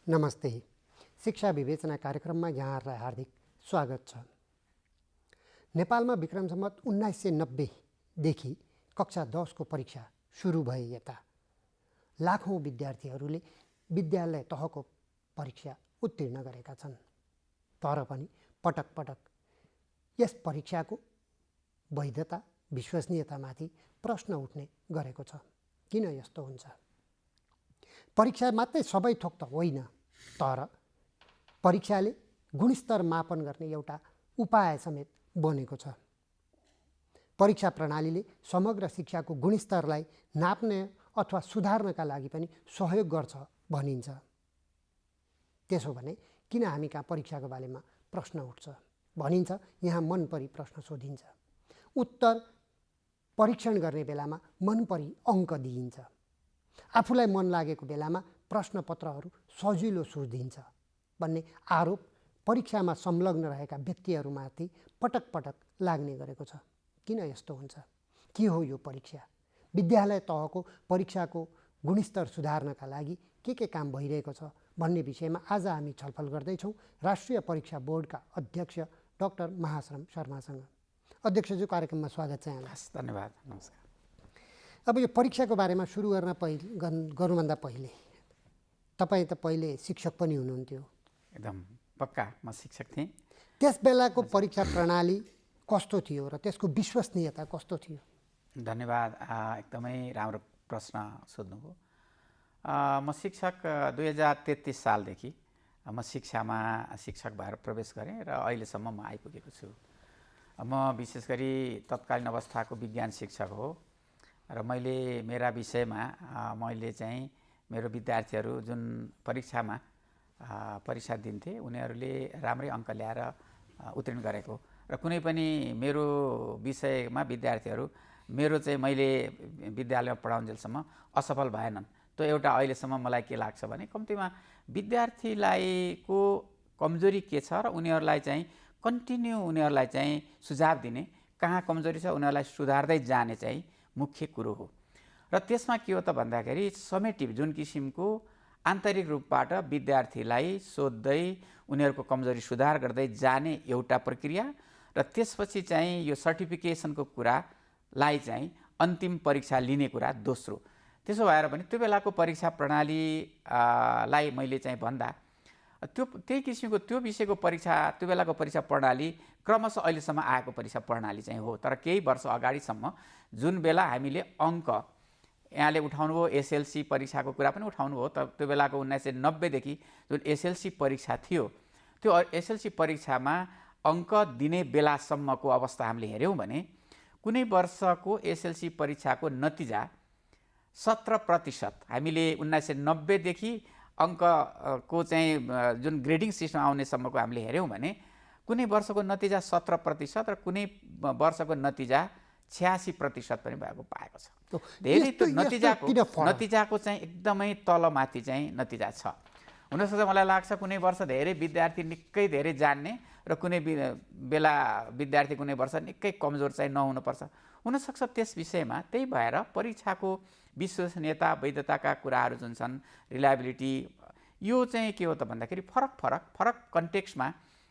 नमस्ते। शिक्षा विवेचना कार्यक्रममा यहाँहरूलाई हार्दिक स्वागत छ। नेपालमा विक्रम सम्वत 1990 देखि कक्षा 10 को परीक्षा सुरु भए यता लाखौं विद्यार्थीहरूले विद्यालय तहको परीक्षा उत्तीर्ण गरेका छन्। तर पनि पटक पटक यस परीक्षाको वैधता विश्वसनीयतामाथि प्रश्न उठ्ने गरेको छ। किन यस्तो हुन्छ? परीक्षा मात्रै सबै थोक त होइन, तर परीक्षाले गुणस्तर मापन गर्ने एउटा उपाय समेत बनेको छ। परीक्षा प्रणालीले समग्र शिक्षाको गुणस्तरलाई नाप्ने अथवा सुधार्नका लागि पनि सहयोग गर्छ भनिन्छ। त्यसो भने किन हामी कहाँ परीक्षाको बारेमा प्रश्न उठ्छ? भनिन्छ यहाँ मन परी प्रश्न सोधिन्छ, उत्तर परीक्षण गर्ने बेलामा मन परी अङ्क दिइन्छ, आफूलाई मन लागेको बेलामा प्रश्नपत्रहरू सजिलो सोधिन्छ भन्ने आरोप परीक्षामा संलग्न रहेका व्यक्तिहरूमाथि पटक पटक लाग्ने गरेको छ। किन यस्तो हुन्छ? के हो यो परीक्षा? विद्यालय तहको परीक्षाको गुणस्तर सुधार्नका लागि के काम भइरहेको छ भन्ने विषयमा आज हामी छलफल गर्दैछौँ राष्ट्रिय परीक्षा बोर्डका अध्यक्ष डाक्टर महाश्रम शर्मासँग। अध्यक्षज्यू, कार्यक्रममा स्वागत छ यहाँलाई। धन्यवाद। नमस्कार। अब यो परीक्षाको बारेमा सुरु गर्नुभन्दा पहिले तपाईँ त पहिले शिक्षक पनि हुनुहुन्थ्यो। एकदम पक्का म शिक्षक थिएँ। त्यस बेलाको परीक्षा प्रणाली कस्तो थियो र त्यसको विश्वसनीयता कस्तो थियो? धन्यवाद। एकदमै राम्रो प्रश्न सोध्नुभयो। म शिक्षक 2033 सालदेखि म शिक्षामा शिक्षक भएर प्रवेश गरेँ र अहिलेसम्म म आइपुगेको छु। म विशेष गरी तत्कालीन अवस्थाको विज्ञान शिक्षक हो र मैले मेरा विषयमा मैले चाहिँ मेरो विद्यार्थीहरू जुन परीक्षा दिन्थे उनीहरूले राम्रै अङ्क ल्याएर उत्तीर्ण गरेको र कुनै पनि मेरो विषयमा विद्यार्थीहरू मेरो चाहिँ मैले विद्यालयमा पढाउन्जेलसम्म असफल भएनन्। त्यो एउटा अहिलेसम्म मलाई के लाग्छ भने कम्तीमा विद्यार्थीलाई को कमजोरी के छ र उनीहरूलाई चाहिँ कन्टिन्यू उनीहरूलाई चाहिँ सुझाव दिने, कहाँ कमजोरी छ उनीहरूलाई सुधार्दै जाने चाहिँ मुख्य कुरो हो। र त्यसमा के हो त भन्दाखेरि समेटिभ जुन किसिमको आन्तरिक रूपबाट विद्यार्थीलाई सोध्दै उनीहरूको कमजोरी सुधार गर्दै जाने एउटा प्रक्रिया र त्यसपछि चाहिँ यो सर्टिफिकेसनको कुरालाई चाहिँ अन्तिम परीक्षा लिने कुरा दोस्रो। त्यसो भएर पनि त्यो बेलाको परीक्षा प्रणालीलाई मैले चाहिँ भन्दा त्यही किसिमको त्यो विषयको परीक्षा त्यो बेलाको परीक्षा प्रणाली क्रमशः अहिलेसम्म आएको परीक्षा प्रणाली चाहिँ हो। तर केही वर्ष अगाडिसम्म जुन बेला हामीले अङ्क यहाँले उठाउनुभयो एसएलसी परीक्षाको कुरा पनि उठाउनुभयो, त त्यो बेलाको 1990 देखि जुन एसएलसी परीक्षा थियो त्यो एसएलसी परीक्षामा अङ्क दिने बेलासम्मको अवस्था हामीले हेऱ्यौँ भने कुनै वर्षको एसएलसी परीक्षाको नतिजा 17% हामीले 1990 देखि अङ्कको चाहिँ जुन ग्रेडिङ सिस्टम आउनेसम्मको हामीले हेऱ्यौँ भने कुनै वर्षको नतिजा 17% र कुनै वर्षको नतिजा 86% पनि भएको पाएको छ। धेरै त्यो नतिजाको चाहिँ एकदमै तलमाथि चाहिँ नतिजा छ। हुनसक्छ मलाई लाग्छ कुनै वर्ष धेरै विद्यार्थी निकै धेरै जान्ने र कुनै बेला विद्यार्थी कुनै वर्ष निकै कमजोर चाहिँ नहुनुपर्छ। हुनसक्छ त्यस विषयमा त्यही भएर परीक्षाको विश्वसनीयता वैधताका कुराहरू जुन छन्, रिलायबिलिटी, यो चाहिँ के हो त भन्दाखेरि फरक कन्टेक्स्टमा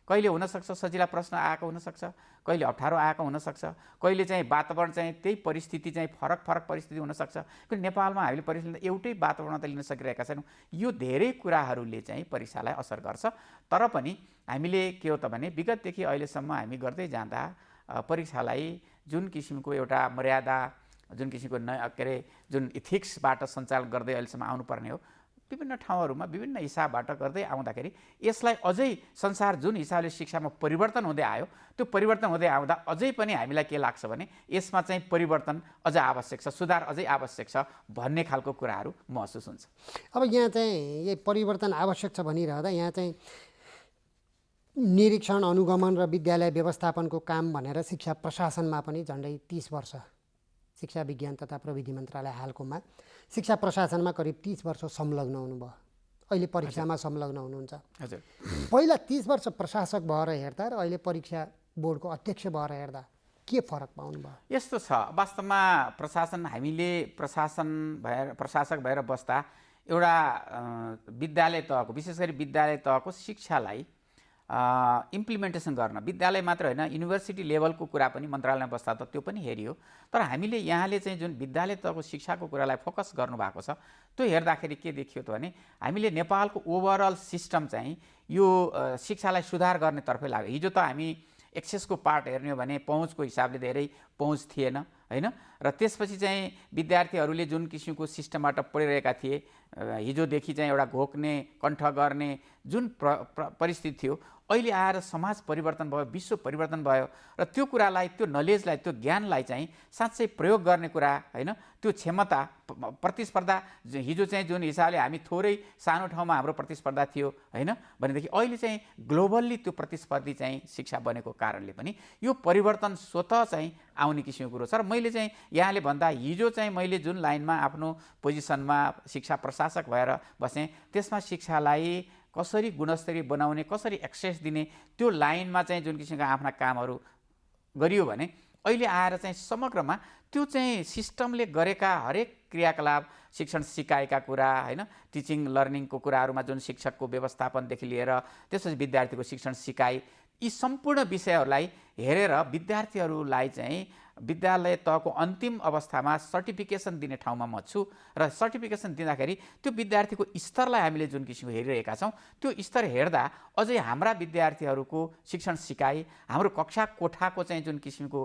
कहिले हुनसक्छ सजिला प्रश्न आएको हुनसक्छ, कहिले अप्ठ्यारो आएको हुनसक्छ, कहिले चाहिँ वातावरण चाहिँ त्यही परिस्थिति चाहिँ फरक परिस्थिति हुनसक्छ। किन नेपालमा हामीले परिस्थिति एउटै वातावरण त लिन सकिरहेका छैनौँ। यो धेरै कुराहरूले चाहिँ परीक्षालाई असर गर्छ। तर पनि हामीले के हो त भने विगतदेखि अहिलेसम्म हामी गर्दै जाँदा परीक्षालाई जुन किसिमको एउटा मर्यादा, जुन किसिमको जुन इथिक्सबाट सञ्चालन गर्दै अहिलेसम्म आउनुपर्ने हो, विभिन्न ठाउँहरूमा विभिन्न हिसाबबाट गर्दै आउँदाखेरि यसलाई अझै संसार जुन हिसाबले शिक्षामा परिवर्तन हुँदै आयो त्यो परिवर्तन हुँदै आउँदा अझै पनि हामीलाई के लाग्छ भने यसमा चाहिँ परिवर्तन अझ आवश्यक छ, सुधार अझै आवश्यक छ भन्ने खालको कुराहरू महसुस हुन्छ। अब यहाँ चाहिँ यही परिवर्तन आवश्यक छ भनिरहँदा यहाँ चाहिँ निरीक्षण, अनुगमन र विद्यालय व्यवस्थापनको काम भनेर शिक्षा प्रशासनमा पनि झन्डै 30 वर्ष शिक्षा विज्ञान तथा प्रविधि मन्त्रालय हालकोमा शिक्षा प्रशासनमा करिब 30 वर्ष संलग्न हुनुभयो। अहिले परीक्षामा संलग्न हुनुहुन्छ। हजुर। पहिला 30 वर्ष प्रशासक भएर हेर्दा र अहिले परीक्षा बोर्डको अध्यक्ष भएर हेर्दा के फरक पाउनुभयो? यस्तो छ, वास्तवमा प्रशासन हामीले प्रशासक भएर बस्दा एउटा विद्यालय तहको विशेष गरी विद्यालय तहको शिक्षालाई इम्प्लिमेन्टेसन गर्न विद्यालय मात्र होइन युनिभर्सिटी लेभलको कुरा पनि मन्त्रालयमा बस्दा त त्यो पनि हेरियो। तर हामीले यहाँले चाहिँ जुन विद्यालय तहको शिक्षाको कुरालाई फोकस गर्नुभएको छ त्यो हेर्दाखेरि के देखियो त भने हामीले नेपालको ओभरअल सिस्टम चाहिँ यो शिक्षालाई सुधार गर्नेतर्फै लाग्यो। हिजो त हामी एक्सेसको पार्ट हेर्ने हो भने पहुँचको हिसाबले धेरै पहुँच थिएन हैन, र त्यसपछि चाहिँ विद्यार्थीहरूले जुन किसिमको सिस्टमबाट पढिरहेका थिए, हिजोदेखि चाहिँ एउटा घोक्ने कण्ठ गर्ने जुन परिस्थिति थियो, अहिले आएर समाज परिवर्तन भयो, विश्व परिवर्तन भयो, र त्यो कुरालाई त्यो नलेजलाई त्यो ज्ञानलाई चाहिँ साँच्चै प्रयोग गर्ने कुरा हैन, त्यो क्षमता प्रतिस्पर्धा हिजो चाहिँ जुन हिसाबले हामी थोरै सानो ठाउँमा हाम्रो प्रतिस्पर्धा थियो हैन भनेदेखि अहिले चाहिँ ग्लोबल्ली त्यो प्रतिस्पर्धी चाहिँ शिक्षा बनेको कारणले पनि यो परिवर्तन स्वतः चाहिँ आउने किसिमको कुरो छ। र मैले चाहिँ यहाँले भन्दा हिजो चाहिँ मैले जुन लाइनमा आफ्नो पोजिसनमा शिक्षा प्रशासक भएर बसेँ त्यसमा शिक्षालाई कसरी गुणस्तरीय बनाउने, कसरी एक्सेस दिने, त्यो लाइनमा चाहिँ जुन किसिमका आफ्ना कामहरू गरियो भने अहिले आएर चाहिँ समग्रमा त्यो चाहिँ सिस्टमले गरेका हरेक क्रियाकलाप, शिक्षण सिकाइका कुरा हैन, टिचिङ लर्निङको कुराहरूमा जुन शिक्षकको व्यवस्थापनदेखि लिएर त्यसपछि विद्यार्थीको शिक्षण सिकाइ, यी सम्पूर्ण विषयहरूलाई हेरेर विद्यार्थीहरूलाई चाहिँ विद्यालय तहको अन्तिम अवस्थामा सर्टिफिकेसन दिने ठाउँमा म छु, र सर्टिफिकेसन दिँदाखेरि त्यो विद्यार्थीको स्तरलाई हामीले जुन किसिमको हेरिरहेका छौँ त्यो स्तर हेर्दा अझै हाम्रा विद्यार्थीहरूको शिक्षण सिकाइ, हाम्रो कक्षा कोठाको चाहिँ जुन किसिमको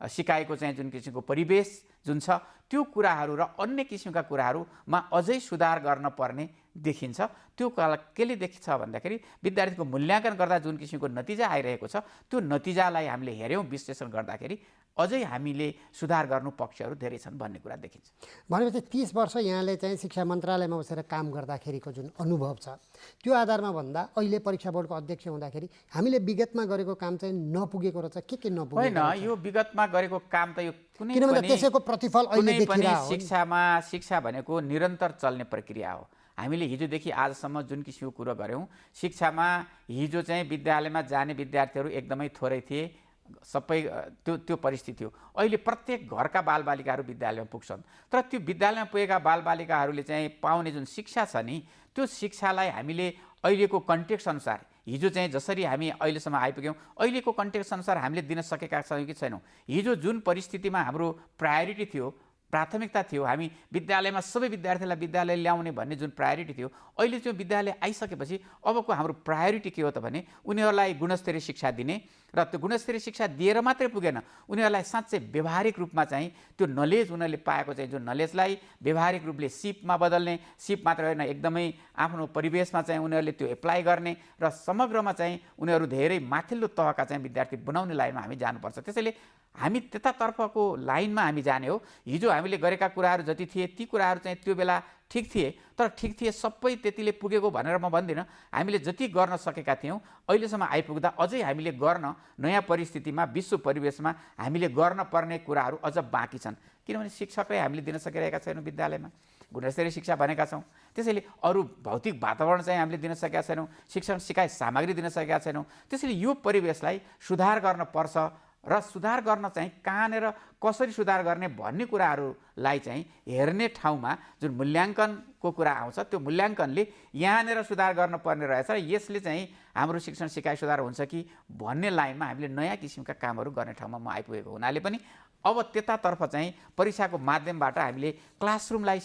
सिकाइको चाहिँ जुन किसिमको परिवेश जुन छ त्यो कुराहरू र अन्य किसिमका कुराहरूमा अझै सुधार गर्न पर्ने देखिन्छ। त्यो केले देखिन्छ भन्दाखेरि विद्यार्थीको मूल्याङ्कन गर्दा जुन किसिमको नतिजा आइरहेको छ त्यो नतिजालाई हामीले हेऱ्यौँ, विश्लेषण गर्दाखेरि अझै हामीले सुधार गर्नु पक्षहरू धेरै छन् भन्ने कुरा देखिन्छ। भनेपछि 30 वर्ष यहाँले चाहिँ शिक्षा मन्त्रालयमा बसेर काम गर्दाखेरिको जुन अनुभव छ त्यो आधारमा भन्दा अहिले परीक्षा बोर्डको अध्यक्ष हुँदाखेरि हामीले विगतमा गरेको काम चाहिँ नपुगेको रहेछ, के नपुगेको होइन? यो विगतमा गरेको काम त यो कुनै किनभने त्यसैको प्रतिफल अहिले देखिरहेको हो। शिक्षा भनेको निरन्तर चल्ने प्रक्रिया हो। हामीले हिजोदेखि आजसम्म जुन किसिमको कुरो गऱ्यौँ, शिक्षामा हिजो चाहिँ विद्यालयमा जाने विद्यार्थीहरू एकदमै थोरै थिए, सबै त्यो परिस्थिति थियो। अहिले प्रत्येक घरका बालबालिकाहरू विद्यालयमा पुग्छन्, तर त्यो विद्यालयमा पुगेका बालबालिकाहरूले चाहिँ पाउने जुन शिक्षा छ नि त्यो शिक्षालाई हामीले अहिलेको कन्टेक्स्ट अनुसार हिजो चाहिँ जसरी हामी अहिलेसम्म आइपुग्यौँ अहिलेको कन्टेक्स्ट अनुसार हामीले दिन सकेका छौँ कि छैनौँ। हिजो जुन परिस्थितिमा हाम्रो प्रायोरिटी थियो, प्राथमिकता थियो, हामी विद्यालयमा सबै विद्यार्थीलाई विद्यालय ल्याउने भन्ने जुन प्रायोरिटी थियो, अहिले त्यो विद्यालय आइसकेपछि अबको हाम्रो प्रायोरिटी के हो त भने उनीहरूलाई गुणस्तरीय शिक्षा दिने, र त्यो गुणस्तरीय शिक्षा दिएर मात्रै पुगेन, उनीहरूलाई साँच्चै व्यवहारिक रूपमा चाहिँ त्यो नलेज उनीहरूले पाएको चाहिँ जुन नलेजलाई व्यवहारिक रूपले सिपमा बदल्ने, सिप मात्र होइन एकदमै आफ्नो परिवेशमा चाहिँ उनीहरूले त्यो एप्लाई गर्ने, र समग्रमा चाहिँ उनीहरू धेरै माथिल्लो तहका चाहिँ विद्यार्थी बनाउने लाइनमा हामी जानुपर्छ। त्यसैले हामी त्यतातर्फको लाइनमा हामी जाने हो। हिजो हामीले गरेका कुराहरू जति थिए ती कुराहरू चाहिँ त्यो बेला ठिक थिए, तर ठिक थिए सबै त्यतिले पुगेको भनेर म भन्दिनँ। हामीले जति गर्न सकेका थियौँ अहिलेसम्म आइपुग्दा अझै हामीले गर्न नयाँ परिस्थितिमा विश्व परिवेशमा हामीले गर्न पर्ने कुराहरू अझ बाँकी छन्, किनभने शिक्षकै हामीले दिन सकिरहेका छैनौँ विद्यालयमा, गुणस्तरीय शिक्षा भनेका छौँ। त्यसैले अरू भौतिक वातावरण चाहिँ हामीले दिन सकेका छैनौँ, शिक्षण सिकाइ सामग्री दिन सकेका छैनौँ। त्यसैले यो परिवेशलाई सुधार गर्न पर्छ, र सुधार गर्न चाहिँ कहाँनिर कसरी सुधार गर्ने भन्ने कुराहरूलाई चाहिँ हेर्ने ठाउँमा जुन मूल्याङ्कनको कुरा आउँछ त्यो मूल्याङ्कनले यहाँनिर सुधार गर्नुपर्ने रहेछ, र यसले चाहिँ हाम्रो शिक्षण सिकाइ सुधार हुन्छ कि भन्ने लाइनमा हामीले नयाँ किसिमका कामहरू गर्ने ठाउँमा म आइपुगेको हुनाले पनि अब त्यतातर्फ चाहिँ परीक्षाको माध्यमबाट हामीले क्लासरुमलाई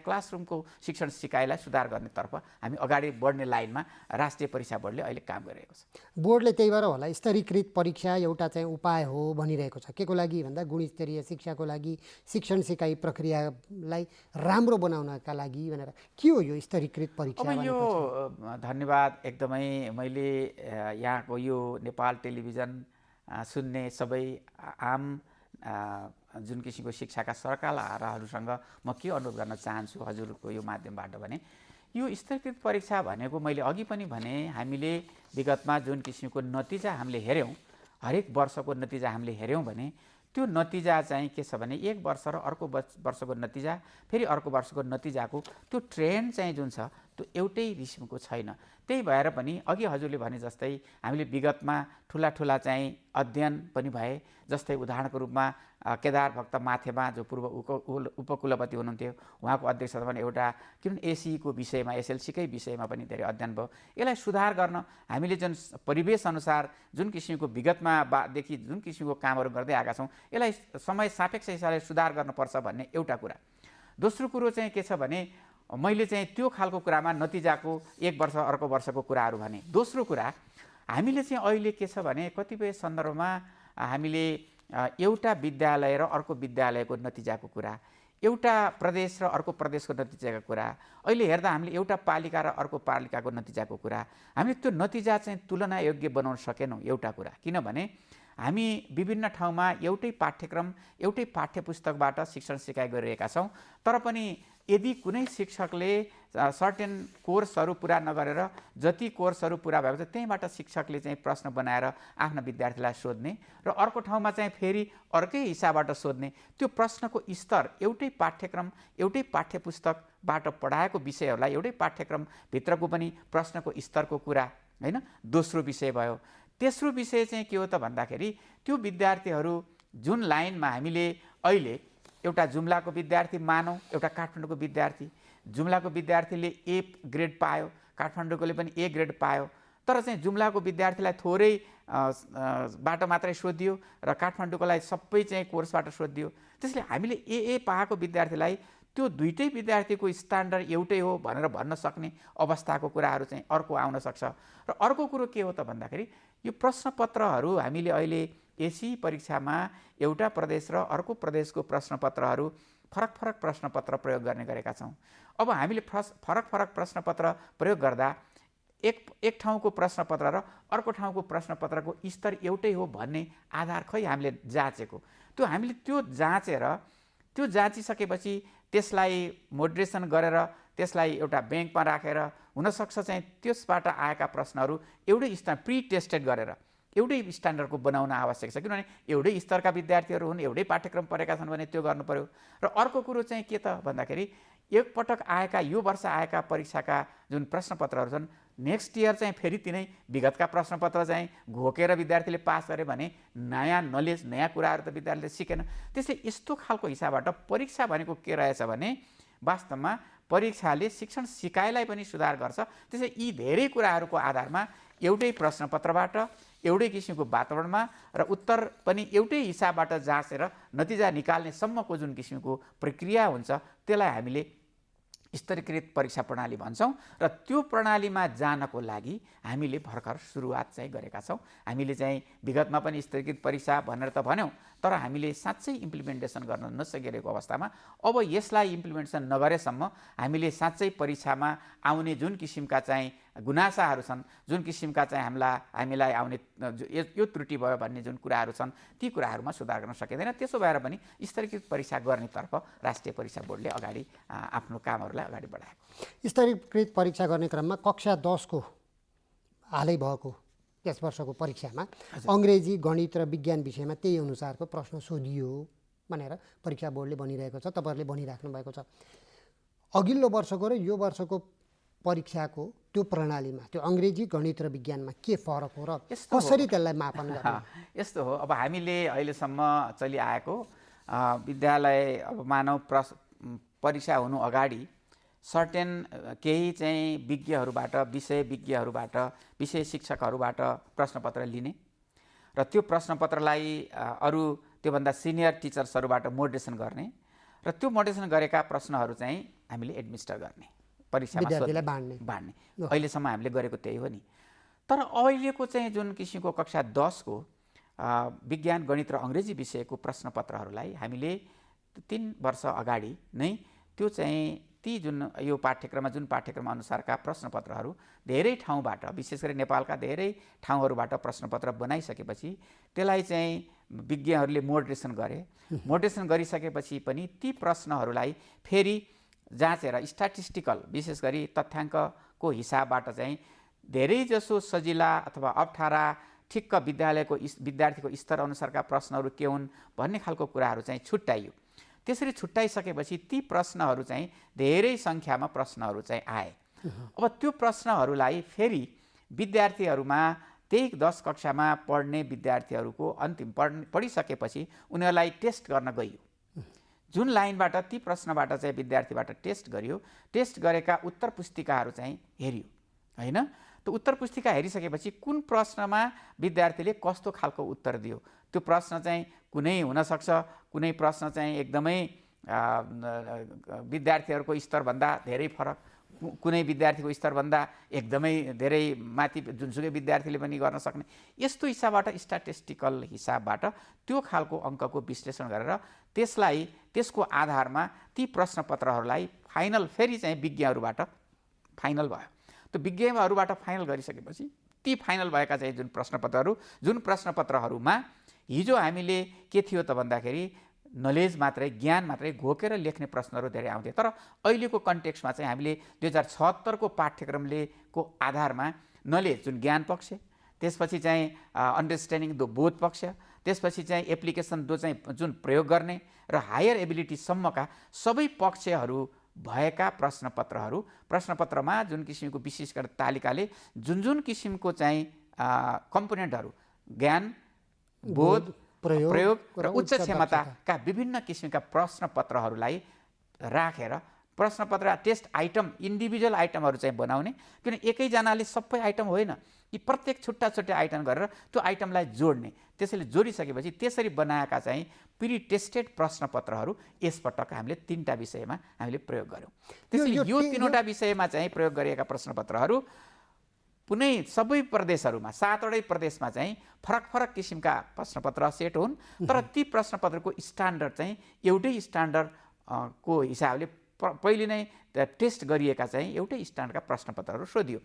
क्लासरुमको शिक्षण सिकाइलाई सुधार गर्नेतर्फ हामी अगाडि बढ्ने लाइनमा राष्ट्रिय परीक्षा बोर्डले अहिले काम गरिरहेको छ। बोर्डले त्यही भएर होला स्तरीकृत परीक्षा एउटा चाहिँ उपाय हो भनिरहेको छ। के को लागि भन्दा गुणस्तरीय शिक्षाको लागि, शिक्षण सिकाइ प्रक्रियालाई राम्रो बनाउनका लागि भनेर। के हो यो स्तरीकृत परीक्षा? अब यो धन्यवाद, एकदमै मैले यहाँको यो नेपाल टेलिभिजन सुन्ने सबै आम जुन किसिमको शिक्षाका सरकारहरूसँग म के अनुरोध गर्न चाहन्छु हजुरको यो माध्यमबाट भने यो स्तरीकृत परीक्षा भनेको मैले अघि पनि भने हामीले विगतमा जुन किसिमको नतिजा हामीले हेऱ्यौँ, हरेक वर्षको नतिजा हामीले हेऱ्यौँ भने त्यो नतिजा चाहिँ के छ भने एक वर्ष र अर्को वर्षको नतिजा फेरि अर्को वर्षको नतिजाको त्यो ट्रेन्ड चाहिँ जुन छ त्यो एउटै किसिमको छैन। त्यही भएर पनि अघि हजुरले भने जस्तै हामीले विगतमा ठुला चाहिँ अध्ययन पनि भए, जस्तै उदाहरणको रूपमा केदार भक्त माथेमा जो पूर्व उपकुलपति हुनुहुन्थ्यो, उहाँको अध्यक्षतामा एउटा किन एसीको विषयमा, एसएलसीकै विषयमा पनि धेरै अध्ययन भयो। यसलाई सुधार गर्न हामीले जुन परिवेश अनुसार जुन किसिमको विगतमा देखि जुन किसिमको कामहरू गर्दै आएका छौँ, यसलाई समय सापेक्ष हिसाबले सुधार गर्नुपर्छ भन्ने एउटा कुरा। दोस्रो कुरो चाहिँ के छ भने मैले चाहिँ त्यो खालको कुरामा नतिजाको एक वर्ष अर्को वर्षको कुराहरू भने। दोस्रो कुरा हामीले चाहिँ अहिले के छ भने कतिपय सन्दर्भमा हामीले एउटा विद्यालय र अर्को विद्यालयको नतिजाको कुरा, एउटा प्रदेश र अर्को प्रदेशको नतिजाको कुरा, अहिले हेर्दा हामीले एउटा पालिका र अर्को पालिकाको नतिजाको कुरा, हामीले त्यो नतिजा चाहिँ तुलना योग्य बनाउन सकेनौँ। एउटा कुरा किनभने हामी विभिन्न ठाउँमा एउटै पाठ्यक्रम, एउटै पाठ्यपुस्तकबाट शिक्षण सिकाइ गरिरहेका छौँ, तर पनि यदि कुनै शिक्षकले सर्टेन कोर्सहरू पुरा नगरेर जति कोर्सहरू पुरा भएको छ त्यहीँबाट शिक्षकले चाहिँ प्रश्न बनाएर आफ्ना विद्यार्थीलाई सोध्ने र अर्को ठाउँमा चाहिँ फेरि अर्कै हिसाबबाट सोध्ने, त्यो प्रश्नको स्तर एउटै पाठ्यक्रम, एउटै पाठ्यपुस्तकबाट पढाएको विषयहरूलाई एउटै पाठ्यक्रमभित्रको पनि प्रश्नको स्तरको कुरा होइन, दोस्रो विषय भयो। तेस्रो विषय चाहिँ के हो त भन्दाखेरि त्यो विद्यार्थीहरू जुन लाइनमा हामीले अहिले एउटा जुम्लाको विद्यार्थी मानौँ, एउटा काठमाडौँको विद्यार्थी, जुम्लाको विद्यार्थीले ए ग्रेड पायो, काठमाडौँकोले पनि ए ग्रेड पायो, तर चाहिँ जुम्लाको विद्यार्थीलाई थोरै बाट मात्रै सोधियो र काठमाडौँकोलाई सबै चाहिँ कोर्सबाट सोधियो। त्यसले हामीले ए पाएको विद्यार्थीलाई त्यो दुईटै विद्यार्थीको स्ट्यान्डर्ड एउटै हो भनेर भन्न सक्ने अवस्थाको कुराहरू चाहिँ अर्को आउन सक्छ। र अर्को कुरो के हो त भन्दाखेरि यो प्रश्नपत्रहरू हामीले अहिले एसी परीक्षामा एउटा प्रदेश र अर्को प्रदेशको प्रश्नपत्रहरू फरक प्रश्नपत्र प्रयोग गर्ने गरेका छौँ। अब हामीले फरक प्रश्नपत्र प्रयोग गर्दा एक ठाउँको प्रश्नपत्र र अर्को ठाउँको प्रश्नपत्रको स्तर एउटै हो भन्ने आधार खै हामीले जाँचेको। त्यो हामीले त्यो जाँचेर त्यो जाँचिसकेपछि त्यसलाई मोडरेसन गरेर त्यसलाई एउटा ब्याङ्कमा राखेर हुनसक्छ चाहिँ त्यसबाट आएका प्रश्नहरू एउटै स्तर प्री टेस्टेड गरेर एउटै स्ट्यान्डर्डको बनाउन आवश्यक छ। किनभने एउटै स्तरका विद्यार्थीहरू हुन्, एउटै पाठ्यक्रम पढेका छन् भने त्यो गर्नु पर्यो। र अर्को कुरो चाहिँ के त भन्दाखेरि एकपटक आएका यो वर्ष आएका परीक्षाका जुन प्रश्नपत्रहरू छन् नेक्स्ट इयर चाहिँ फेरि तिनै विगतका प्रश्नपत्र चाहिँ घोकेर विद्यार्थीले पास गरे भने नयाँ नलेज, नयाँ कुराहरू त विद्यार्थीले सिकेन। त्यसले यस्तो खालको हिसाबबाट परीक्षा भनेको के रहेछ भने वास्तवमा परीक्षाले शिक्षण सिकाइलाई पनि सुधार गर्छ। त्यसै यी धेरै कुराहरूको आधारमा एउटै प्रश्नपत्रबाट एउटै किसिमको वातावरणमा र उत्तर पनि एउटै हिसाबबाट जाँचेर नतिजा निकाल्ने सम्मको जुन किसिमको प्रक्रिया हुन्छ त्यसलाई हामीले स्तरीकृत परीक्षा प्रणाली भन्छौँ। र त्यो प्रणालीमा जानको लागि हामीले भर्खर सुरुवात चाहिँ गरेका छौँ। हामीले चाहिँ विगतमा पनि स्तरीकृत परीक्षा भनेर त भन्यौँ, तर हामीले साँच्चै इम्प्लिमेन्टेसन गर्न नसकिरहेको अवस्थामा अब यसलाई इम्प्लिमेन्टेसन नगरेसम्म हामीले साँच्चै परीक्षामा आउने जुन किसिमका चाहिँ गुनासाहरू छन्, जुन किसिमका चाहिँ हामीलाई आउने यो त्रुटि भयो भन्ने जुन कुराहरू छन् ती कुराहरूमा सुधार गर्न सकिँदैन। त्यसो भएर पनि स्तरीकृत परीक्षा गर्नेतर्फ राष्ट्रिय परीक्षा बोर्डले अगाडि आफ्नो कामहरूलाई अगाडि बढाएको। स्तरीकृत परीक्षा गर्ने क्रममा कक्षा 10 को हालै भएको यस वर्षको परीक्षामा अङ्ग्रेजी, गणित र विज्ञान विषयमा त्यही अनुसारको प्रश्न सोधियो भनेर परीक्षा बोर्डले भनिरहेको छ, तपाईँहरूले भनिराख्नु भएको छ। अघिल्लो वर्षको र यो वर्षको परीक्षाको त्यो प्रणालीमा त्यो अङ्ग्रेजी, गणित र विज्ञानमा के फरक हो र कसरी त्यसलाई मापन गर्ने? यस्तो हो, अब हामीले अहिलेसम्म चलिआएको विद्यालय अब मानव परीक्षा हुनु अगाडि सर्टेन केही चाहिँ विज्ञहरूबाट, विषय शिक्षकहरूबाट प्रश्नपत्र लिने र त्यो प्रश्नपत्रलाई अरू त्योभन्दा सिनियर टिचर्सहरूबाट मोडरेसन गर्ने र त्यो मोडरेसन गरेका प्रश्नहरू चाहिँ हामीले एडमिनिस्टर गर्ने, परीक्षामा बाँड्ने। अहिलेसम्म हामीले गरेको त्यही हो नि। तर अहिलेको चाहिँ जुन किसिमको कक्षा 10 को विज्ञान, गणित र अङ्ग्रेजी विषयको प्रश्नपत्रहरूलाई हामीले 3 वर्ष अगाडि नै त्यो चाहिँ ती जुन यो पाठ्यक्रममा जुन पाठ्यक्रम अनुसारका प्रश्नपत्रहरू धेरै ठाउँबाट, विशेष गरी नेपालका धेरै ठाउँहरूबाट प्रश्नपत्र बनाइसकेपछि त्यसलाई चाहिँ विज्ञहरूले मोडरेसन गरे। मोडरेसन गरिसकेपछि पनि ती प्रश्नहरूलाई फेरि जाँचेर स्ट्याटिस्टिकल, विशेष गरी तथ्याङ्कको हिसाबबाट चाहिँ धेरैजसो सजिला अथवा अप्ठ्यारा ठिक्क विद्यार्थीको स्तर अनुसारका प्रश्नहरू के हुन् भन्ने खालको कुराहरू चाहिँ छुट्याइयो। त्यसरी छुट्याइसकेपछि ती प्रश्नहरू चाहिँ धेरै सङ्ख्यामा प्रश्नहरू चाहिँ आए अब त्यो प्रश्नहरूलाई फेरि विद्यार्थीहरूमा त्यही 10 कक्षामा पढ्ने विद्यार्थीहरूको अन्तिम पढिसकेपछि उनीहरूलाई टेस्ट गर्न गइयो। जुन लाइनबाट ती प्रश्नबाट चाहिँ विद्यार्थीबाट टेस्ट गरियो, टेस्ट गरेका उत्तर पुस्तिकाहरू चाहिँ हेरियो हैन। त्यो उत्तर पुस्तिका हेरिसकेपछि कुन प्रश्नमा विद्यार्थीले कस्तो खालको उत्तर दियो, त्यो प्रश्न चाहिँ कुनै हुनसक्छ, कुनै प्रश्न चाहिँ एकदमै विद्यार्थीहरूको स्तरभन्दा धेरै फरक, कुनै विद्यार्थीको स्तरभन्दा एकदमै धेरै माथि जुनसुकै विद्यार्थीले पनि गर्न सक्ने, यस्तो हिसाबबाट स्ट्याटिस्टिकल हिसाबबाट त्यो खालको अङ्कको विश्लेषण गरेर त्यसको आधारमा ती प्रश्नपत्रहरूलाई फाइनल फेरि चाहिँ विज्ञहरूबाट फाइनल भयो। त्यो विज्ञहरूबाट फाइनल गरिसकेपछि ती फाइनल भएका चाहिँ जुन प्रश्नपत्रहरूमा हिजो हामीले के थियो त भन्दाखेरि नलेज मात्रै, ज्ञान मात्रै घोकेर लेख्ने प्रश्नहरू धेरै आउँथे। तर अहिलेको कन्टेक्स्टमा चाहिँ हामीले 2076 को पाठ्यक्रमको आधारमा नलेज जुन ज्ञान पक्ष, त्यसपछि चाहिँ अन्डरस्ट्यान्डिङ द बोध पक्ष, त्यसपछि चाहिँ एप्लिकेसन चाहिँ जुन प्रयोग गर्ने र हायर एबिलिटीसम्मका सबै पक्षहरू भएका प्रश्नपत्रमा जुन किसिमको विशेष गरेर तालिकाले जुन किसिमको चाहिँ कम्पोनेन्टहरू ज्ञान, बोध, प्रयोग र उच्च क्षमताका विभिन्न किसिमका प्रश्नपत्रहरूलाई राखेर प्रश्नपत्र टेस्ट आइटम इन्डिभिजुअल आइटमहरू चाहिँ बनाउने। किन एकैजनाले सबै आइटम होइन, यी प्रत्येक छुट्टा छुट्टा आइटम गरेर त्यो आइटमलाई जोड्ने। त्यसैले जोडिसकेपछि त्यसरी बनाएका चाहिँ प्री टेस्टेड प्रश्नपत्रहरू यसपटक हामीले 3टा विषयमा हामीले प्रयोग गऱ्यौँ। त्यसैले यो 3वटा विषयमा चाहिँ प्रयोग गरिएका प्रश्नपत्रहरू कुनै सबै प्रदेशहरूमा 7वटै प्रदेशमा चाहिँ फरक फरक किसिमका प्रश्नपत्र सेट हुन्, तर ती प्रश्नपत्रको स्ट्यान्डर्ड चाहिँ एउटै स्ट्यान्डर्ड को हिसाबले पहिले नै टेस्ट गरिएका चाहिँ एउटै स्ट्यान्डर्डका प्रश्नपत्रहरू सोधियो।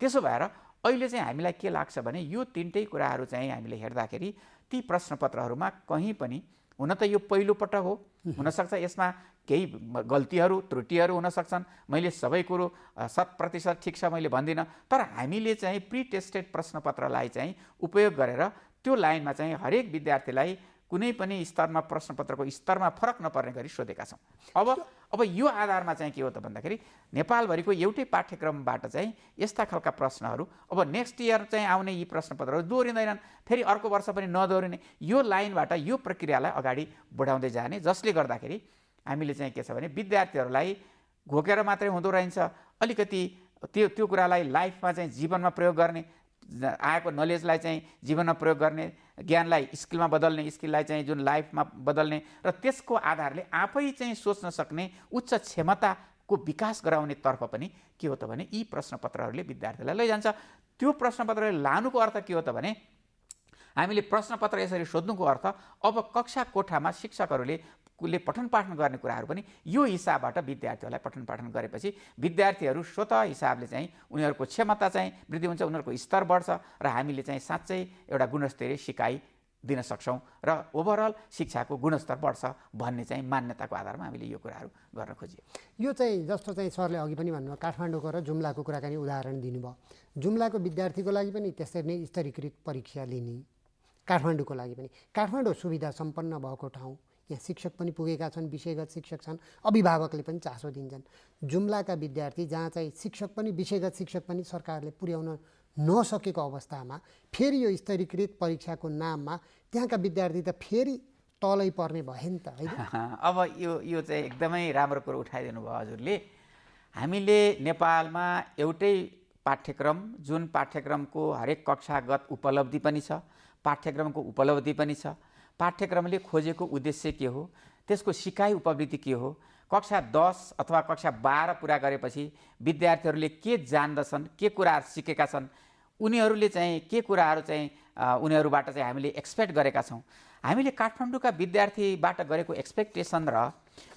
त्यसो भएर अहिले चाहिँ हामीलाई के लाग्छ भने यो 3टै कुराहरू चाहिँ हामीले हेर्दाखेरि ती प्रश्नपत्रहरूमा कहीँ पनि, हुन त यो पहिलो पटक हो, हुनसक्छ यसमा केही गल्तीहरू त्रुटिहरू हुन सक्छन्, मैले सबै कुरो 100% ठिक छ मैले भन्दिनँ, तर हामीले चाहिँ प्री टेस्टेड प्रश्नपत्रलाई चाहिँ उपयोग गरेर त्यो लाइनमा चाहिँ हरेक विद्यार्थीलाई कुनै पनि स्तरमा प्रश्नपत्रको स्तरमा फरक नपर्ने गरी सोधेका छौँ। अब यो आधारमा चाहिँ के हो त भन्दाखेरि नेपालभरिको एउटै पाठ्यक्रमबाट चाहिँ यस्ता खालका प्रश्नहरू अब नेक्स्ट इयर चाहिँ आउने यी प्रश्नपत्रहरू दोहोरिँदैनन्, फेरि अर्को वर्ष पनि नदोहोरिने, यो लाइनबाट यो प्रक्रियालाई अगाडि बढाउँदै जाने, जसले गर्दाखेरि हामीले चाहिँ के छ भने विद्यार्थीहरूलाई घोकेर मात्रै हुँदो रहेछ, अलिकति त्यो कुरालाई लाइफमा चाहिँ जीवनमा प्रयोग गर्ने, आएको नलेजलाई चाहिँ जीवनमा प्रयोग गर्ने, ज्ञानलाई स्किलमा बदल्ने, स्किललाई चाहिँ जुन लाइफमा बदल्ने र त्यसको आधारले आफै चाहिँ सोच्न सक्ने उच्च क्षमताको विकास गराउने तर्फ पनि के हो त भने यी प्रश्नपत्रहरूले विद्यार्थीलाई लैजान्छ। त्यो प्रश्नपत्रले लानुको अर्थ के हो त भने हामीले प्रश्नपत्र यसरी सोध्नुको अर्थ अब कक्षा कोठामा शिक्षकहरूले पठन पाठन गर्ने कुराहरू पनि यो हिसाबबाट विद्यार्थीहरूलाई पठन पाठन गरेपछि विद्यार्थीहरू स्वतः हिसाबले चाहिँ उनीहरूको क्षमता चाहिँ वृद्धि हुन्छ, उनीहरूको स्तर बढ्छ र हामीले चाहिँ साँच्चै एउटा गुणस्तरीय सिकाइ दिन सक्छौँ र ओभरअल शिक्षाको गुणस्तर बढ्छ भन्ने चाहिँ मान्यताको आधारमा हामीले यो कुराहरू गर्न खोजियो। यो चाहिँ जस्तो चाहिँ सरले अघि पनि भन्नुभयो काठमाडौँको र जुम्लाको कुराकानी उदाहरण दिनुभयो। जुम्लाको विद्यार्थीको लागि पनि त्यसरी नै स्तरीकृत परीक्षा लिने, काठमाडौँको लागि पनि काठमाडौँ सुविधा सम्पन्न भएको ठाउँ, यहाँ शिक्षक पनि पुगेका छन्, विषयगत शिक्षक छन्, अभिभावकले पनि चासो दिन्छन्। जुम्लाका विद्यार्थी जहाँ चाहिँ शिक्षक पनि विषयगत शिक्षक पनि सरकारले पुर्याउन नसकेको अवस्थामा फेरि यो स्तरीकृत परीक्षाको नाममा त्यहाँका विद्यार्थी त फेरि तलै पर्ने भयो नि त होइन। अब यो चाहिँ एकदमै राम्रो कुरो उठाइदिनु भयो हजुरले। हामीले नेपालमा एउटै पाठ्यक्रम, जुन पाठ्यक्रमको हरेक कक्षागत उपलब्धि पनि छ, पाठ्यक्रमको उपलब्धि पनि छ, पाठ्यक्रमले खोजेको उद्देश्य के हो, त्यसको सिकाइ उपवृत्ति के हो, कक्षा 10 अथवा कक्षा 12 पुरा गरेपछि विद्यार्थीहरूले के जान्दछन्, के कुराहरू सिकेका छन्, उनीहरूले चाहिँ के कुराहरू चाहिँ उनीहरूबाट चाहिँ हामीले एक्सपेक्ट गरेका छौँ। हामीले काठमाडौँका विद्यार्थीबाट गरेको एक्सपेक्टेसन र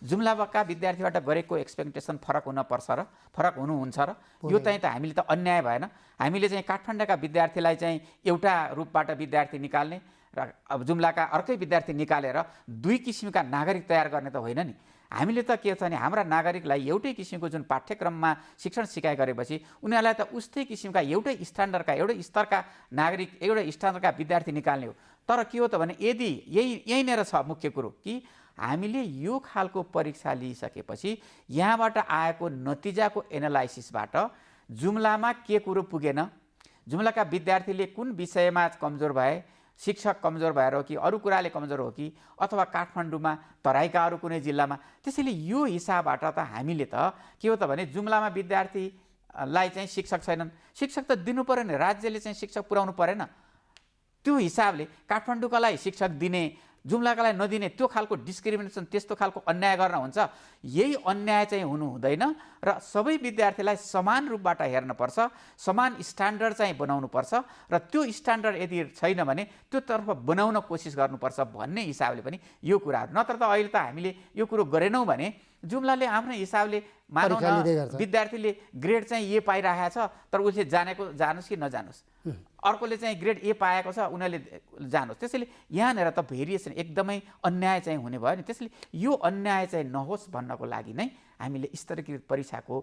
जुम्लाका विद्यार्थीबाट गरेको एक्सपेक्टेसन फरक हुनपर्छ र फरक हुनुहुन्छ र यो चाहिँ त हामीले त अन्याय भएन। हामीले चाहिँ काठमाडौँका विद्यार्थीलाई चाहिँ एउटा रूपबाट विद्यार्थी निकाल्ने र अब जुम्लाका अर्कै विद्यार्थी निकालेर दुई किसिमका नागरिक तयार गर्ने त होइन नि। हामीले त के छ भने हाम्रा नागरिकलाई एउटै किसिमको जुन पाठ्यक्रममा शिक्षण सिकाइ गरेपछि उनीहरूलाई त उस्तै किसिमका एउटै स्ट्यान्डर्डका एउटै स्तरका नागरिक एउटै स्ट्यान्डर्डका विद्यार्थी निकाल्ने हो। तर के हो त भने यदि यहीँनिर छ मुख्य कुरो कि हामीले यो खालको परीक्षा लिइसकेपछि यहाँबाट आएको नतिजाको एनालाइसिसबाट जुम्लामा के कुरो पुगेन, जुम्लाका विद्यार्थीले कुन विषयमा कमजोर भए, शिक्षक कमजोर भएर हो कि अरू कुराले कमजोर हो कि अथवा काठमाडौँमा तराईका अरू कुनै जिल्लामा, त्यसैले यो हिसाबबाट त हामीले त के हो त भने जुम्लामा विद्यार्थीलाई चाहिँ शिक्षक छैनन्, शिक्षक त दिनु पऱ्यो नि, राज्यले चाहिँ शिक्षक पुर्याउनु परेन, त्यो हिसाबले काठमाडौँकालाई शिक्षक दिने जुम्लाकालाई नदिने त्यो खालको डिस्क्रिमिनेसन त्यस्तो खालको अन्याय गर्न हुन्छ। यही अन्याय चाहिँ हुनु हुँदैन र सबै विद्यार्थीलाई समान रूपबाट हेर्नुपर्छ, समान स्ट्यान्डर्ड चाहिँ बनाउनुपर्छ र त्यो स्ट्यान्डर्ड यदि छैन भने त्योतर्फ बनाउन कोसिस गर्नुपर्छ भन्ने हिसाबले पनि यो कुराहरू, नत्र त अहिले त हामीले यो कुरो गरेनौँ भने जुम्लाले आफ्नै हिसाबले मानौँ न विद्यार्थीले ग्रेड चाहिँ ए पाइरहेको छ तर उसले जानोस् कि नजानोस्, अर्कोले चाहिँ ग्रेड ए पाएको छ उनीहरूले जानोस्, त्यसैले यहाँनिर त भेरिएसन एकदमै अन्याय चाहिँ हुने भयो नि। त्यसैले यो अन्याय चाहिँ नहोस् भन्नको लागि नै हामीले स्तरीकृत परीक्षाको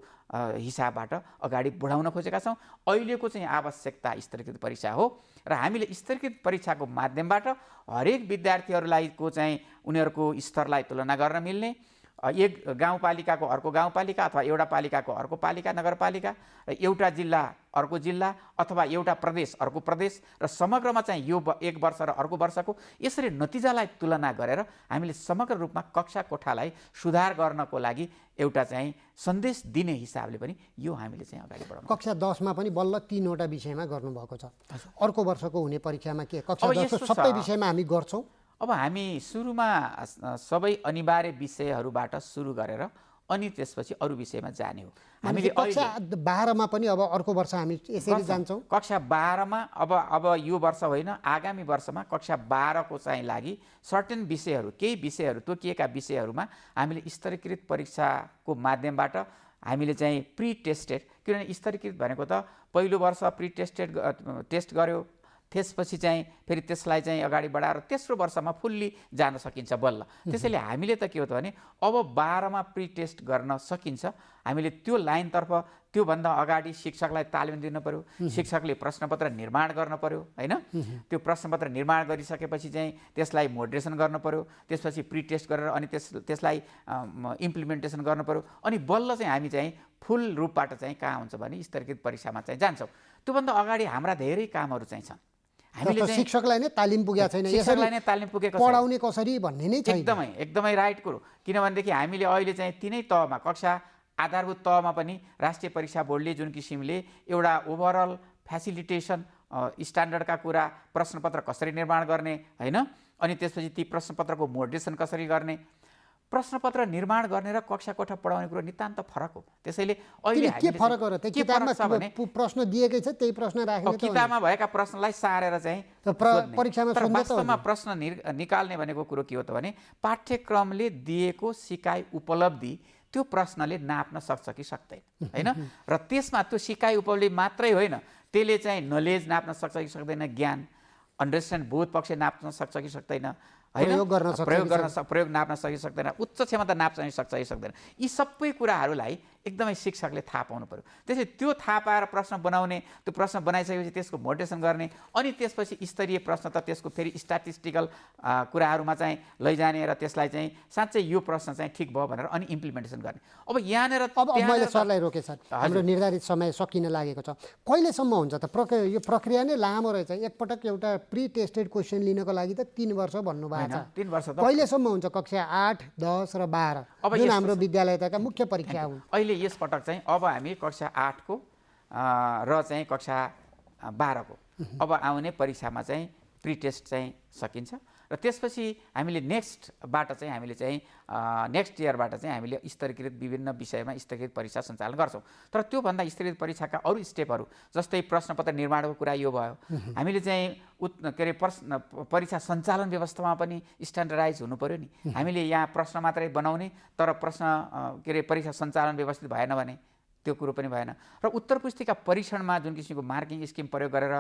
हिसाबबाट अगाडि बढाउन खोजेका छौँ। अहिलेको चाहिँ आवश्यकता स्तरीकृत परीक्षा हो र हामीले स्तरीकृत परीक्षाको माध्यमबाट हरेक विद्यार्थीहरूलाई को चाहिँ उनीहरूको स्तरलाई तुलना गर्न मिल्ने, एक गाउँपालिकाको अर्को गाउँपालिका अथवा एउटा पालिकाको अर्को पालिका नगरपालिका र एउटा जिल्ला अर्को जिल्ला अथवा एउटा प्रदेश अर्को प्रदेश र समग्रमा चाहिँ यो एक वर्ष र अर्को वर्षको यसरी नतिजालाई तुलना गरेर हामीले समग्र रूपमा कक्षा कोठालाई सुधार गर्नको लागि एउटा चाहिँ सन्देश दिने हिसाबले पनि यो हामीले चाहिँ अगाडि बढाउँ। कक्षा 10 मा पनि बल्ल 3वटा विषयमा गर्नुभएको छ, अर्को वर्षको हुने परीक्षामा के कक्षा 10 को सबै विषयमा हामी गर्छौँ? अब हामी सुरुमा सबै अनिवार्य विषयहरूबाट सुरु गरेर अनि त्यसपछि अरू विषयमा जाने हो। हामीले कक्षा 12 मा पनि अब अर्को वर्ष हामी यसरी जान्छौँ। कक्षा 12 मा अब यो वर्ष होइन आगामी वर्षमा कक्षा 12 को चाहिँ लागि सर्टेन विषयहरू केही विषयहरू तोकिएका विषयहरूमा हामीले स्तरीकृत परीक्षाको माध्यमबाट हामीले चाहिँ प्री टेस्टेड, किनभने स्तरीकृत भनेको त पहिलो वर्ष प्री टेस्ट गर्यो, त्यसपछि चाहिँ फेरि त्यसलाई चाहिँ अगाडि बढाएर तेस्रो वर्षमा फुल्ली जान सकिन्छ बल्ल। त्यसैले हामीले त के हो त भने अब 12 मा प्री टेस्ट गर्न सकिन्छ, हामीले त्यो लाइनतर्फ त्योभन्दा अगाडि शिक्षकलाई तालिम दिन पर्यो, शिक्षकले प्रश्नपत्र निर्माण गर्न पर्यो होइन, त्यो प्रश्नपत्र निर्माण गरिसकेपछि चाहिँ त्यसलाई मोडरेसन गर्न पर्यो, त्यसपछि प्री टेस्ट गरेर अनि त्यसलाई इम्प्लिमेन्टेसन गर्न पर्यो, अनि बल्ल चाहिँ हामी चाहिँ फुल रूपबाट चाहिँ कहाँ हुन्छ भने स्तरीकृत परीक्षामा चाहिँ जान्छौँ। त्योभन्दा अगाडि हाम्रा धेरै कामहरू चाहिँ छन्। हामीले शिक्षकलाई नै तालिम पुगेको छैन, शिक्षकलाई नै तालिम पुगेको पढाउने कसरी भन्ने नै छैन। एकदमै राइट कुरो, किनभनेदेखि हामीले अहिले चाहिँ तिनै तहमा कक्षा आधारभूत तहमा पनि राष्ट्रिय परीक्षा बोर्डले जुन किसिमले एउटा ओभरअल फ्यासिलिटेसन स्ट्यान्डर्डका कुरा, प्रश्नपत्र कसरी निर्माण गर्ने होइन, अनि त्यसपछि ती प्रश्नपत्रको मोडरेसन कसरी गर्ने, प्रश्नपत्र निर्माण गर्ने र कक्षा कोठा पढाउने कुरो नितान्त फरक हो। त्यसैले अहिले के फरक हो र त्यो किताबमा प्रश्न दिएकै छ त्यही प्रश्न राख्ने, किताबमा भएका प्रश्नलाई सारेर चाहिँ परीक्षामा सोध्ने, वास्तवमा प्रश्न निकाल्ने भनेको कुरो के हो त भने पाठ्यक्रमले दिएको सिकाइ उपलब्धि त्यो प्रश्नले नाप्न सक्छ कि सक्दैन होइन, र त्यसमा त्यो सिकाइ उपलब्धि मात्रै होइन त्यसले चाहिँ नलेज नाप्न सक्छ कि सक्दैन, ज्ञान अन्डरस्ट्यान्ड बोध पक्ष नाप्न सक्छ कि सक्दैन होइन, प्रयोग नाप्न सकि सक्दैन, उच्च क्षमता नाप्न सक्छ कि सक्दैन, यी सबै कुराहरूलाई एकदमै शिक्षकले थाहा पाउनु पर्यो। त्यसैले त्यो थाहा पाएर प्रश्न बनाउने, त्यो प्रश्न बनाइसकेपछि त्यसको मोडरेसन गर्ने, अनि त्यसपछि स्तरीय प्रश्न त त्यसको फेरि स्ट्याटिस्टिकल कुराहरूमा चाहिँ लैजाने र त्यसलाई चाहिँ साँच्चै यो प्रश्न चाहिँ ठिक भयो भनेर अनि इम्प्लिमेन्टेसन गर्ने। अब यहाँनिर मैले सरलाई रोकेँ सर, हाम्रो निर्धारित समय सकिन लागेको छ, कहिलेसम्म हुन्छ त? यो प्रक्रिया नै लामो रहेछ, एकपटक एउटा प्री टेस्टेड क्वेसन लिनको लागि त 3 वर्ष भन्नुभएको छ, 3 वर्ष त कहिलेसम्म हुन्छ? कक्षा 8, 10 र 12 जुन हाम्रो विद्यालयका मुख्य परीक्षा हुन्। अहिले यसपटक चाहिँ अब हामी कक्षा 8 को र चाहिँ कक्षा 12 को अब आउने परीक्षामा चाहिँ प्री टेस्ट चाहिँ सकिन्छ र त्यसपछि हामीले नेक्स्टबाट चाहिँ हामीले चाहिँ नेक्स्ट इयरबाट चाहिँ हामीले स्तरीकृत विभिन्न विषयमा स्तरीकृत परीक्षा सञ्चालन गर्छौँ। तर त्योभन्दा स्तरीकृत परीक्षाका अरू स्टेपहरू जस्तै प्रश्नपत्र निर्माणको कुरा यो भयो, हामीले चाहिँ के अरे परीक्षा सञ्चालन व्यवस्थामा पनि स्ट्यान्डर्डाइज हुनु पर्यो नि। हामीले यहाँ प्रश्न मात्रै बनाउने तर प्रश्न के अरे परीक्षा सञ्चालन व्यवस्थित भएन भने त्यो कुरो पनि भएन, र उत्तर पुस्तिका परीक्षणमा जुन किसिमको मार्किङ स्किम प्रयोग गरेर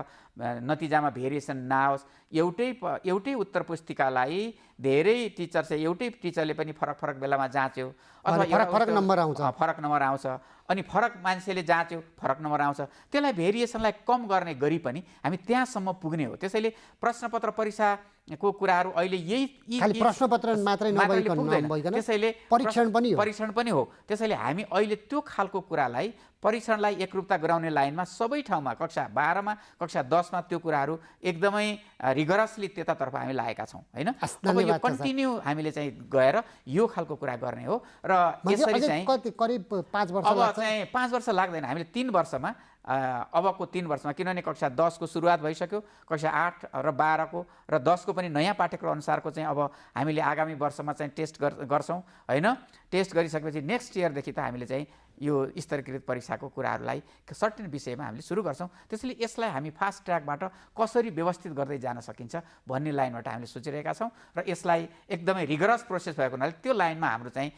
नतिजामा भेरिएसन नआओस्, एउटै उत्तर पुस्तिकालाई धेरै टिचर चाहिँ एउटै टिचरले पनि फरक बेलामा जाँच्यो अथवा फरक नम्बर आउँछ अनि फरक मान्छेले जाँच्यो फरक नम्बर आउँछ, त्यसलाई भेरिएसनलाई कम गर्ने गरी पनि हामी त्यहाँसम्म पुग्ने हो। त्यसैले प्रश्नपत्र परीक्षा को कुराहरू अहिले यही खालि प्रश्नपत्र मात्रै नभइकन त्यसैले परीक्षण पनि हो। त्यसैले हामी अहिले त्यो खालको कुरालाई परीक्षणलाई एकरूपता गराउने लाइनमा सबै ठाउँमा कक्षा 12 मा कक्षा 10 मा त्यो कुराहरू एकदमै रिगरसली त्यतातर्फ हामी लागेका छौँ हैन। अब यो कन्टिन्यू हामीले चाहिँ गएर यो खालको कुरा गर्ने हो र यसरी चाहिँ करिब 5 वर्ष अब लाग्छ। चाहिँ 5 वर्ष लाग्दैन, हामीले 3 वर्षमा अबको 3 वर्षमा, किनभने कक्षा 10 को सुरुवात भइसक्यो, कक्षा 8 र 12 को र 10 को पनि नयाँ पाठ्यक्रम अनुसारको चाहिँ अब हामीले आगामी वर्षमा चाहिँ टेस्ट गर्छौँ हैन। टेस्ट गरिसकेपछि नेक्स्ट इयरदेखि त हामीले चाहिँ यो स्तरीकृत परीक्षाको कुराहरूलाई सर्टेन विषयमा हामीले सुरु गर्छौँ। त्यसैले यसलाई हामी फास्ट ट्र्याकबाट कसरी व्यवस्थित गर्दै जान सकिन्छ भन्ने लाइनबाट हामीले सोचिरहेका छौँ र यसलाई एकदमै रिगरस प्रोसेस भएको हुनाले त्यो लाइनमा हाम्रो चाहिँ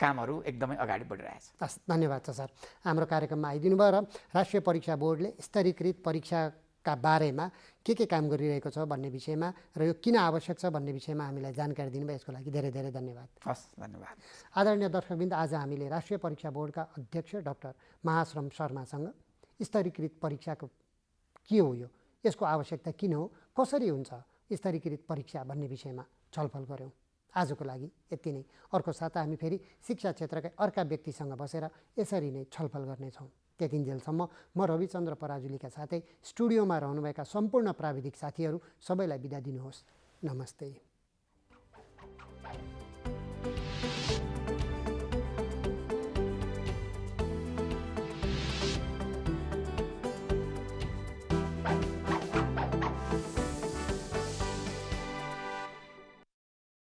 कामहरू एकदमै अगाडि बढिरहेछ। हस्, धन्यवाद छ सर, हाम्रो कार्यक्रममा आइदिनु भयो र राष्ट्रिय परीक्षा बोर्डले स्तरीकृत परीक्षाका बारेमा के काम गरिरहेको छ भन्ने विषयमा र यो किन आवश्यक छ भन्ने विषयमा हामीलाई जानकारी दिनुभयो, यसको लागि धेरै धेरै धन्यवाद। हस्, धन्यवाद। आदरणीय दर्शकवृन्द, आज हामीले राष्ट्रिय परीक्षा बोर्डका अध्यक्ष डाक्टर महाश्रम शर्मासँग स्तरीकृत परीक्षाको के हो, यो यसको आवश्यकता किन हो, कसरी हुन्छ स्तरीकृत परीक्षा भन्ने विषयमा छलफल गऱ्यौँ। आजको लागि यति नै। अर्को साता हामी फेरि शिक्षा क्षेत्रका अर्का व्यक्तिसँग बसेर यसरी नै छलफल गर्नेछौँ। त्यतिन्जेलसम्म म रविचन्द्र पराजुलीका साथै स्टुडियोमा रहनुभएका सम्पूर्ण प्राविधिक साथीहरू सबैलाई बिदा दिनुहोस्। नमस्ते।